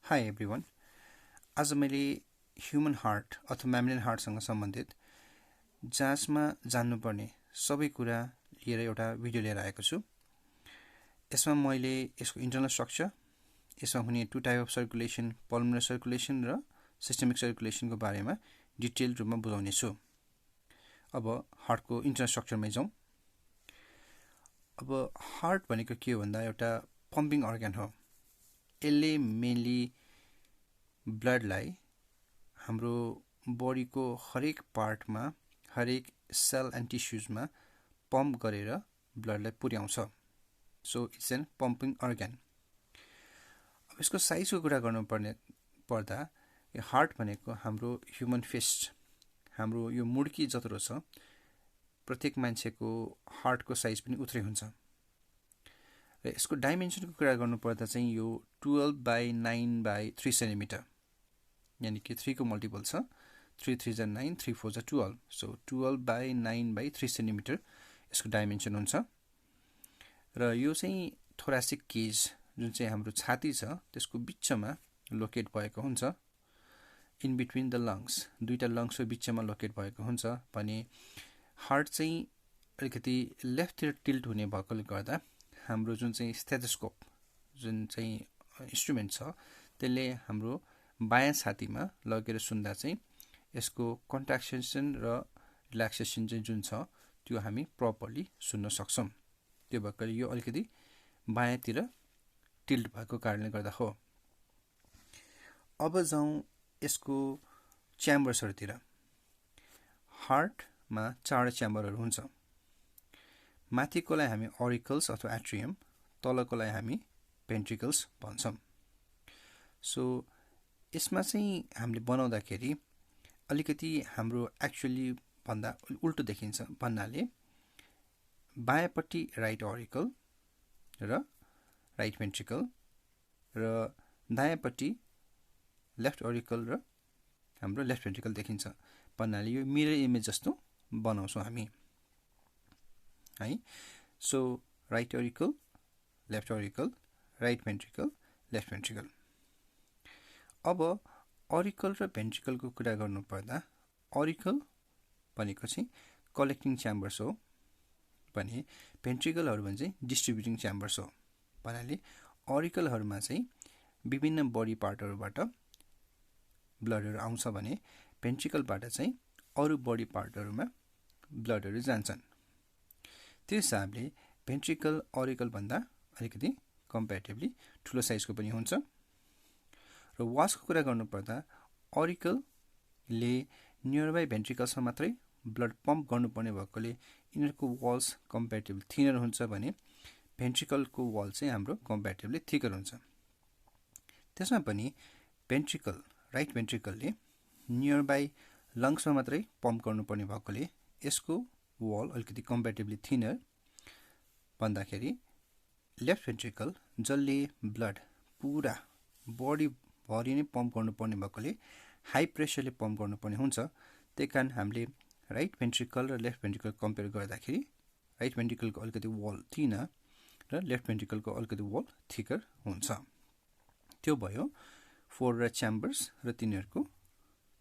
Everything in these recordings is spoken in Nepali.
Hi everyone. आज मैले ह्युमन हार्ट अथवा म्यामलियन हार्टसँग सम्बन्धित जाँचमा जान्नुपर्ने सबै कुरा लिएर एउटा भिडियो लिएर आएको छु। यसमा मैले यसको इन्टरनल स्ट्रक्चर, यसमा हुने two type of circulation, pulmonary circulation र सिस्टमिक सर्कुलेसनको बारेमा डिटेल रूपमा बुझाउने छु। अब हार्टको इन्टरनल स्ट्रक्चरमै जाउँ। अब हार्ट भनेको के हो भन्दा एउटा पम्पिङ अर्गन हो। यसले मेनली ब्लडलाई हाम्रो बडीको हरेक पार्टमा, हरेक सेल एन्ड टिस्युजमा पम्प गरेर ब्लडलाई पुर्याउँछ। So it's an pumping organ. अब यसको साइजको कुरा पर्दा यो हार्ट भनेको हाम्रो ह्युमन फिस्ट, हाम्रो यो मुड्की जत्रो छ, प्रत्येक मान्छेको हार्टको साइज पनि उत्रै हुन्छ। र यसको डाइमेन्सनको कुरा गर्नुपर्दा चाहिँ यो 12/9/3 सेन्टिमिटर, यानि कि 3 को मल्टिपल छ। 3 3 जा 9, 3 4 जा 12, सो 12/9/3 सेन्टिमिटर यसको डाइमेन्सन हुन्छ। र यो चाहिँ थोरासिक केज, जुन चाहिँ हाम्रो छाती छ त्यसको बिचमा लोकेट भएको हुन्छ। इन बिट्विन द लङ्स, दुईटा लङ्सको बिचमा लोकेट भएको हुन्छ। भने हार्ट चाहिँ अलिकति लेफ्टतिर टिल्ट हुने भएकोले गर्दा हाम्रो जुन चाहिँ स्टेथोस्कोप, जुन चाहिँ इन्स्ट्रुमेन्ट छ, त्यसले हाम्रो बायाँ छातीमा लगेर सुन्दा चाहिँ यसको कन्ट्राक्सन र रिल्याक्सेसन चाहिँ जुन छ त्यो हामी प्रपरली सुन्न सक्छौँ। त्यो भएकोले यो अलिकति बायाँतिर टिल्ट भएको कारणले गर्दा हो। अब जाउँ यसको च्याम्बर्सहरूतिर। हार्टमा 4 च्याम्बरहरू हुन्छ। माथिकोलाई हामी अरिकल्स अथवा एट्रियम, तलकोलाई हामी भेन्ट्रिकल्स भन्छौँ। सो यसमा चाहिँ हामीले बनाउँदाखेरि अलिकति हाम्रो एक्चुअली भन्दा उल्टो देखिन्छ भन्नाले बायाँपट्टि राइट अरिकल र राइट भेन्ट्रिकल र दायाँपट्टि लेफ्ट अरिकल र हाम्रो लेफ्ट भेन्ट्रिकल देखिन्छ भन्नाले यो मिरर इमेज जस्तो बनाउँछौँ हामी है। So right auricle, left auricle, right ventricle, left ventricle. अब अरिकल र भेन्ट्रिकलको कुरा गर्नुपर्दा अरिकल भनेको चाहिँ कलेक्टिङ च्याम्बर्स हो भने भेन्ट्रिकलहरू भने चाहिँ डिस्ट्रिब्युटिङ च्याम्बर्स हो। भन्नाले अरिकलहरूमा चाहिँ विभिन्न बडी पार्टहरूबाट ब्लडहरू आउँछ भने भेन्ट्रिकलबाट चाहिँ अरू बडी पार्टहरूमा ब्लडहरू जान्छन्। त्यो हिसाबले भेन्ट्रिकल अरिकलभन्दा अलिकति कम्पेरिटिभली ठुलो साइजको पनि हुन्छ। र वाल्सको कुरा गर्नुपर्दा अरिकलले नियरबाई भेन्ट्रिकल्समा मात्रै ब्लड पम्प गर्नुपर्ने भएकोले यिनीहरूको वाल्स कम्पेरिटिभली थिनर हुन्छ भने भेन्ट्रिकलको वाल चाहिँ हाम्रो कम्पेरिटिभली थिकर हुन्छ। त्यसमा पनि भेन्ट्रिकल, राइट भेन्ट्रिकलले नियरबाई लङ्समा मात्रै पम्प गर्नुपर्ने भएकोले यसको वाल अलिकति कम्पेरिटिभली थिनर भन्दाखेरि लेफ्ट भेन्ट्रिकल, जसले ब्लड पुरा बडीभरि नै पम्प गर्नुपर्ने भएकोले हाई प्रेसरले पम्प गर्नुपर्ने हुन्छ। त्यही कारण हामीले राइट भेन्ट्रिकल र लेफ्ट भेन्ट्रिकल कम्पेयर गर्दाखेरि राइट भेन्ट्रिकलको अलिकति वाल थिनर र लेफ्ट भेन्ट्रिकलको अलिकति वाल थिकर हुन्छ। त्यो भयो 4 च्याम्बर्स र तिनीहरूको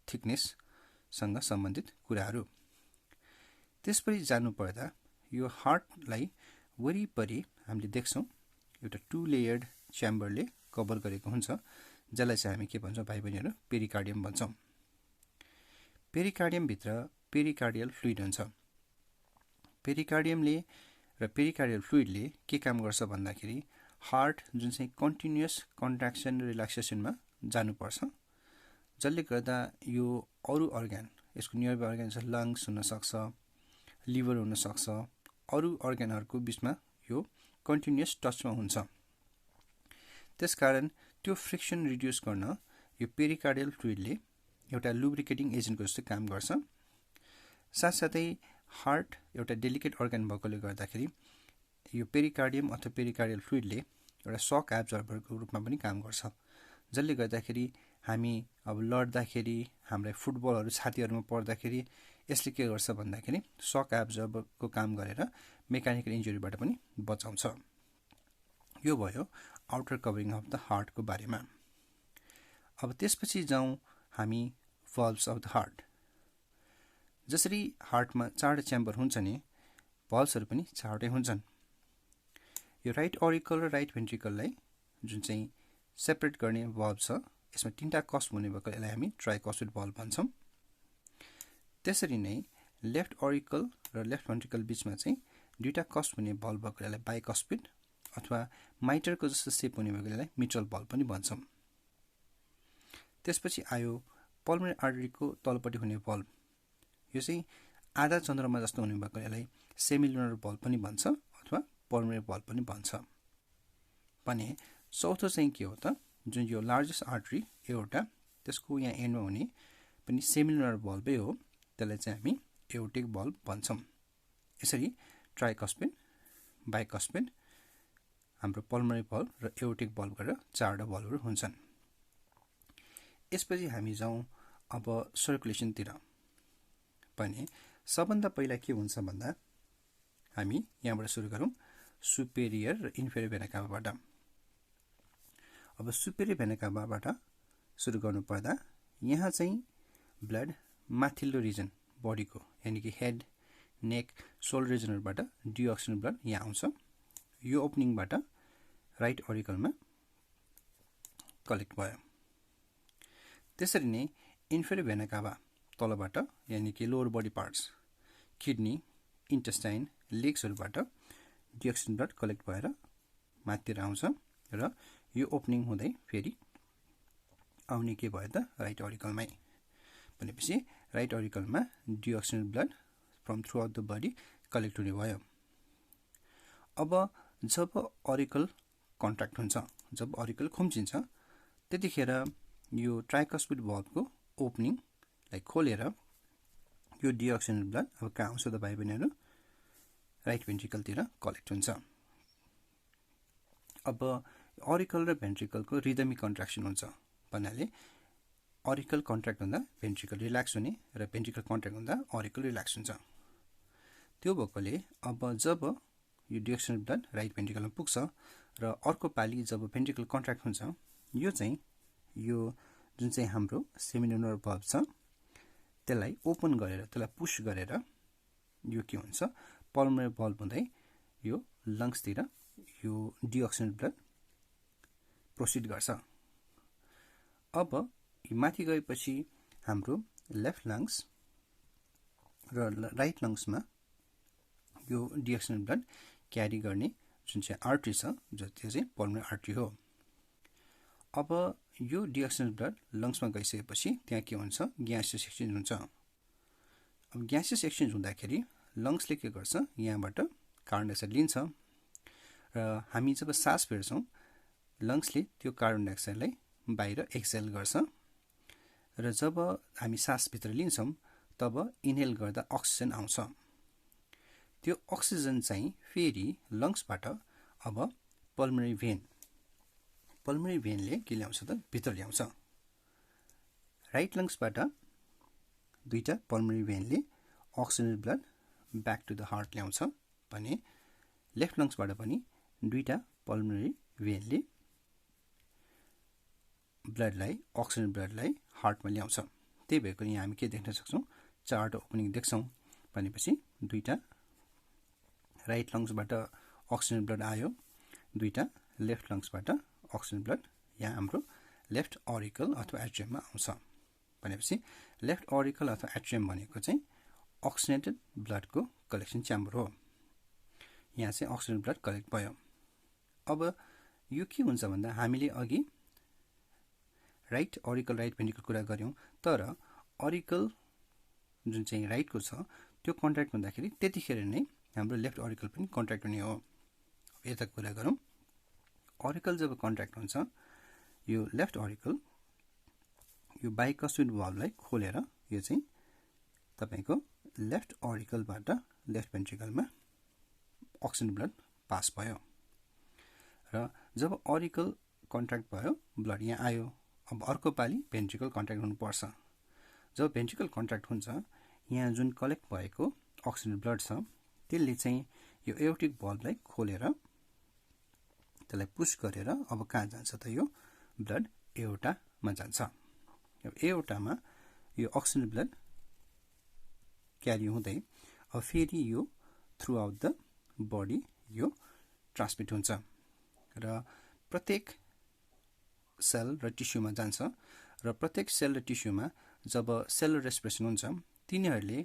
थिकनेससँग सम्बन्धित कुराहरू। त्यसपछि जानुपर्दा यो हार्टलाई वरिपरि हामीले देख्छौँ एउटा 2 लेयर्ड च्याम्बरले कभर गरेको हुन्छ, जसलाई चाहिँ हामी के भन्छौँ भाइ बहिनीहरू, पेरिकार्डियम भन्छौँ। पेरिकार्डियमभित्र पेरिकार्डियल फ्लुइड हुन्छ। पेरिकार्डियमले र पेरिकार्डियल फ्लुइडले के काम गर्छ भन्दाखेरि हार्ट जुन चाहिँ कन्टिन्युअस कन्ट्राक्सन र रिल्याक्सेसनमा जानुपर्छ, जसले गर्दा यो अरू अर्गन, यसको नियरबाई अर्गन छ लङ्स हुनसक्छ, लिभर हुनसक्छ, अरू अर्गनहरूको बिचमा यो कन्टिन्युअस टचमा हुन्छ। त्यसकारण त्यो फ्रिक्सन रिड्युस गर्न यो पेरिकार्डियल फ्लुइडले एउटा लुब्रिकेटिङ एजेन्टको जस्तो काम गर्छ। साथसाथै हार्ट एउटा डेलिकेट अर्गन भएकोले गर्दाखेरि यो पेरिकार्डियम अथवा पेरिकार्डियल फ्लुइडले एउटा सक एब्जर्भरको रूपमा पनि काम गर्छ, जसले गर्दाखेरि हामी अब लड्दाखेरि, हामीलाई फुटबलहरू छातीहरूमा पर्दाखेरि यसले के गर्छ भन्दाखेरि सक एब्जर्भरको काम गरेर मेकानिकल इन्जुरीबाट पनि बचाउँछ। यो भयो आउटर कभरिङ अफ द हार्टको बारेमा। अब त्यसपछि जाउँ हामी valves of the heart. जसरी हार्टमा 4 च्याम्बर हुन्छ नि, valvesहरु पनि 4वटै हुन्छन्. यो राइट ऑरिकल र राइट भेन्ट्रिकललाई जुन चाहिँ सेपरेट गर्ने valve छ, यसमा 3टा कस्प हुने भएकोले यसलाई हामी ट्राइकस्पिड valve भन्छौं. त्यसरी नै लेफ्ट ऑरिकल र लेफ्ट भेन्ट्रिकल बीचमा चाहिँ 2टा कस्प हुने valve भएकोले यसलाई बाइकस्पिड अथवा माइटरको जस्तो शेप हुने भएकोले यसलाई मिट्रल valve पनि भन्छौं. त्यसपछि आयो पल्मोनरी आर्टरीको तलपट्टि हुने valve. यो चाहिँ आधा चन्द्रमा जस्तो हुने भएकोले यसलाई सेमिलुनर valve पनि भन्छ अथवा पल्मोनरी valve पनि भन्छ. भने चौथो चाहिँ के हो त, जुन यो लार्जेस्ट आर्टरी एओर्टा, त्यसको यहाँ एन्डमा हुने पनि सेमिलुनर valve हो, त्यसलाई चाहिँ हामी एओर्टिक valve भन्छौं. यसरी ट्राइकस्पिड, बाइकस्पिड, हाम्रो पल्मोनरी valve र एओर्टिक valve गरेर 4वटा valveहरु हुन्छन्. यसपछि हामी जाउँ अब सर्कुलेसनतिर. भने सबभन्दा पहिला के हुन्छ भन्दा हामी यहाँबाट सुरु गरौँ सुपेरियर र इन्फेरियर भेना काभाबाट. अब सुपेरियर भेना काभाबाट सुरु गर्नु पर्दा यहाँ चाहिँ ब्लड माथिल्लो रिजन बडीको यानी कि हेड, नेक, सोल्डर रिजनहरुबाट डिओक्सिजन ब्लड यहाँ आउँछ. यो ओपनिङबाट राइट ऑरिकलमा कलेक्ट भयो. त्यसरी नै इन्फेरियर भेना काभा तलबाट यानी कि lower body parts, kidney, intestine, लेग्सहरुबाट डिओक्सिजन ब्लड कलेक्ट भएर माथितिर आउँछ र यो ओपनिङ हुँदै फेरि आउने के भयो त राइट ऑरिकलमै. भनेपछि राइट ऑरिकलमा deoxygen blood from throughout the body collect हुने भयो. अब जब ऑरिकल कन्ट्र्याक्ट हुन्छ, जब ऑरिकल खुम्चिन्छ, त्यतिखेर यो ट्राइकस्पिड valveको ओपनिङलाई खोलेर यो डिओक्सिजन ब्लड अब कहाँ आउँछ त भाइ बहिनीहरु, राइट भेन्ट्रिकलतिर कलेक्ट हुन्छ. अब ऑरिकल र भेन्ट्रिकलको रिदमिक कन्ट्र्याक्सन हुन्छ भन्नाले ऑरिकल कन्ट्र्याक्ट हुँदा भेन्ट्रिकल रिल्याक्स हुने र भेन्ट्रिकल कन्ट्र्याक्ट हुँदा ऑरिकल रिल्याक्स हुन्छ. त्यो भएकोले अब जब यो डिओक्सिजन ब्लड राइट भेन्ट्रिकलमा पुग्छ र अर्को पाली जब भेन्ट्रिकल कन्ट्र्याक्ट हुन्छ, यो चाहिँ यो जुन चाहिँ हाम्रो सेमिलुनर valve छ त्यसलाई ओपन गरेर, त्यसलाई पुश गरेर यो के हुन्छ पल्मोनरी valve हुँदै यो लङ्सतिर यो डिओक्सिजन ब्लड प्रोसिड गर्छ. अब माथि गएपछि हाम्रो लेफ्ट लङ्स र राइट लङ्समा यो डिओक्सिजन ब्लड क्यारी गर्ने जुन चाहिँ आर्टरी छ, जो त्यो चाहिँ पल्मोनरी आर्टरी हो. अब यो डिओक्सिजन ब्लड लङ्समा गइसकेपछि त्यहाँ के हुन्छ, ग्यासियस एक्सचेन्ज हुन्छ. अब ग्यासियस एक्सचेन्ज हुँदाखेरि लङ्सले के गर्छ, यहाँबाट कार्बन डाइअक्साइड लिन्छ र हामी जब सास फेर्छौं लङ्सले त्यो कार्बन डाइअक्साइडलाई बाहिर एक्सहेल गर्छ र जब हामी सास भित्र लिन्छौं तब इनहेल गर्दा अक्सिजन आउँछ. त्यो अक्सिजन चाहिँ फेरि लङ्सबाट अब पल्मोनरी भेनले के ल्याउँछ त भित्र ल्याउँछ. राइट लङ्सबाट 2टा पल्मोनरी भेनले oxygen blood back to the heart ल्याउँछ भने लेफ्ट लङ्सबाट पनि 2टा पल्मोनरी भेनले अक्सिजन ब्लडलाई हार्टमा ल्याउँछ. त्यही भएर यहाँ हामी के देख्न सक्छौं, 4वटा ओपनिङ देख्छौं. भनेपछि 2टा राइट लङ्सबाट अक्सिजन ब्लड आयो, 2टा लेफ्ट लङ्सबाट अक्सिजन ब्लड यहाँ हाम्रो लेफ्ट ऑरिकल अथवा एट्रियममा आउँछ. भनेपछि लेफ्ट ऑरिकल अथवा एट्रियम भनेको चाहिँ अक्सिजनेटेड ब्लडको कलेक्सन च्याम्बर हो. यहाँ चाहिँ अक्सिजन ब्लड कलेक्ट भयो. अब यो के हुन्छ भन्दा हामीले अघि राइट ऑरिकल राइट भेन्ट्रिकल कुरा गर्यौं, तर ऑरिकल जुन चाहिँ राइटको छ त्यो कन्ट्र्याक्ट हुँदाखेरि त्यतिखेर नै हाम्रो लेफ्ट ऑरिकल पनि कन्ट्र्याक्ट हुने हो. यता कुरा गरौँ, ऑरिकल जब कन्ट्र्याक्ट हुन्छ, यो लेफ्ट ऑरिकल यो बाइकस्पिड valveलाई खोलेर यो चाहिँ तपाईको लेफ्ट ऑरिकलबाट लेफ्ट भेन्ट्रिकलमा अक्सिजन ब्लड पास भयो र जब ऑरिकल कन्ट्र्याक्ट भयो, ब्लड यहाँ आयो. अब अर्को पाली भेन्ट्रिकल कन्ट्र्याक्ट हुनुपर्छ. जब भेन्ट्रिकल कन्ट्र्याक्ट हुन्छ, यहाँ जुन कलेक्ट भएको अक्सिजन ब्लड छ त्यसले चाहिँ यो एओर्टिक valveलाई खोलेर त्यसलाई पुश गरेर अब कहाँ जान्छ त यो ब्लड एओर्टा मा जान्छ। एओर्टामा यो अक्सिजन ब्लड क्यारी हुँदै अब फेरि यो थ्रु आउट द बडी यो ट्रान्समिट हुन्छ र प्रत्येक सेल र टिस्युमा जान्छ र प्रत्येक सेल र टिस्युमा जब सेलुलर रेस्पिरेसन हुन्छ तिनीहरूले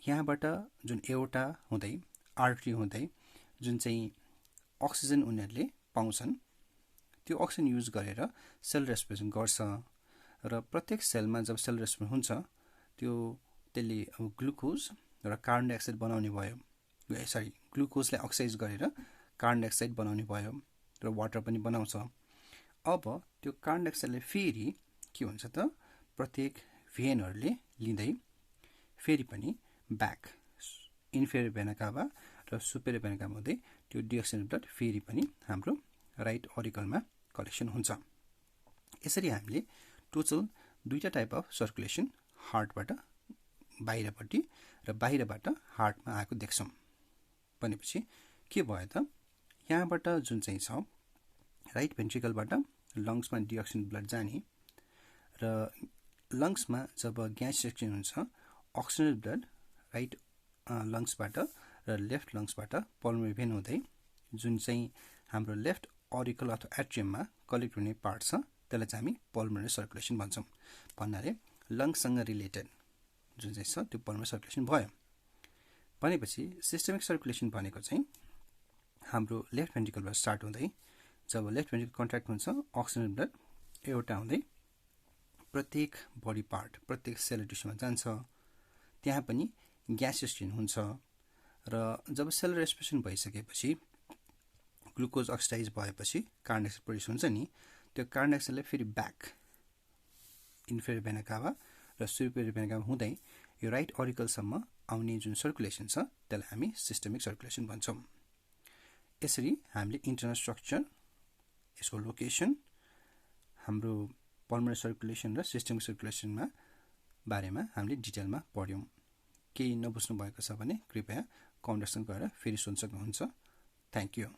यहाँबाट जुन एओर्टा हुँदै आर्टरी हुँदै जुन चाहिँ अक्सिजन उनीहरूले पाउँछन् त्यो अक्सिजन युज गरेर सेल रेस्पिरेसन गर्छ र प्रत्येक सेलमा जब सेल रेस्पिरेसन हुन्छ त्यसले ग्लुकोज र कार्बन डाइअक्साइड बनाउने भयो, ग्लुकोजलाई अक्साइज गरेर कार्बन डाइअक्साइड बनाउने भयो र वाटर पनि बनाउँछ। अब त्यो कार्बन डाइअक्साइडले फेरि के हुन्छ त प्रत्येक भेनहरूले लिँदै फेरि पनि ब्याक इन्फेरियर भेना काभा र सुपेरियर भेना काभा हुँदै त्यो डिओक्सिजेनेटेड ब्लड फेरि पनि हाम्रो राइट अरिकलमा कलेक्सन हुन्छ। यसरी हामीले टोटल दुईटा टाइप अफ सर्कुलेसन हार्टबाट बाहिरपट्टि र बाहिरबाट हार्टमा आएको देख्छौँ। भनेपछि के भयो त यहाँबाट जुन चाहिँ छ राइट भेन्ट्रिकलबाट लङ्समा डिओक्सिजन ब्लड जाने र लङ्समा जब ग्यास सेक्सन हुन्छ अक्सिजन ब्लड राइट लङ्सबाट र लेफ्ट लङ्सबाट पल्मोनरी भेन हुँदै जुन चाहिँ हाम्रो लेफ्ट अरिकल अथवा एट्रियममा कलेक्ट हुने पार्ट छ त्यसलाई चाहिँ हामी पल्मोनरी सर्कुलेसन भन्छौँ। भन्नाले लङ्ससँग रिलेटेड जुन चाहिँ छ त्यो पल्मोनरी सर्कुलेसन भयो। भनेपछि सिस्टमिक सर्कुलेसन भनेको चाहिँ हाम्रो लेफ्ट भेन्ट्रिकलबाट स्टार्ट हुँदै जब लेफ्ट भेन्ट्रिकल कन्ट्र्याक्ट हुन्छ अक्सिजन ब्लड एउटा हुँदै प्रत्येक बडी पार्ट प्रत्येक सेल टिस्युमा जान्छ, त्यहाँ पनि ग्यास एक्सचेन्ज हुन्छ र जब सेल रेस्पिरेसन भइसकेपछि ग्लुकोज अक्सिडाइज भएपछि कार्बन डाइअक्साइड प्रड्युस हुन्छ नि, त्यो कार्बन डाइअक्साइडलाई फेरि ब्याक इन्फेरियर भेना काभा र सुपेरियर भेना काभा हुँदै यो राइट अरिकलसम्म आउने जुन सर्कुलेसन छ त्यसलाई हामी सिस्टमिक सर्कुलेसन भन्छौँ। यसरी हामीले इन्टरनल स्ट्रक्चर, यसको लोकेसन, हाम्रो पल्मोनरी सर्कुलेसन र सिस्टमिक सर्कुलेसनमा बारेमा हामीले डिटेलमा पढ्यौँ। केही नबुझ्नु भएको छ भने कृपया कमेन्ट सेक्सन गएर फेरि सुन्न सक्नुहुन्छ। Thank you.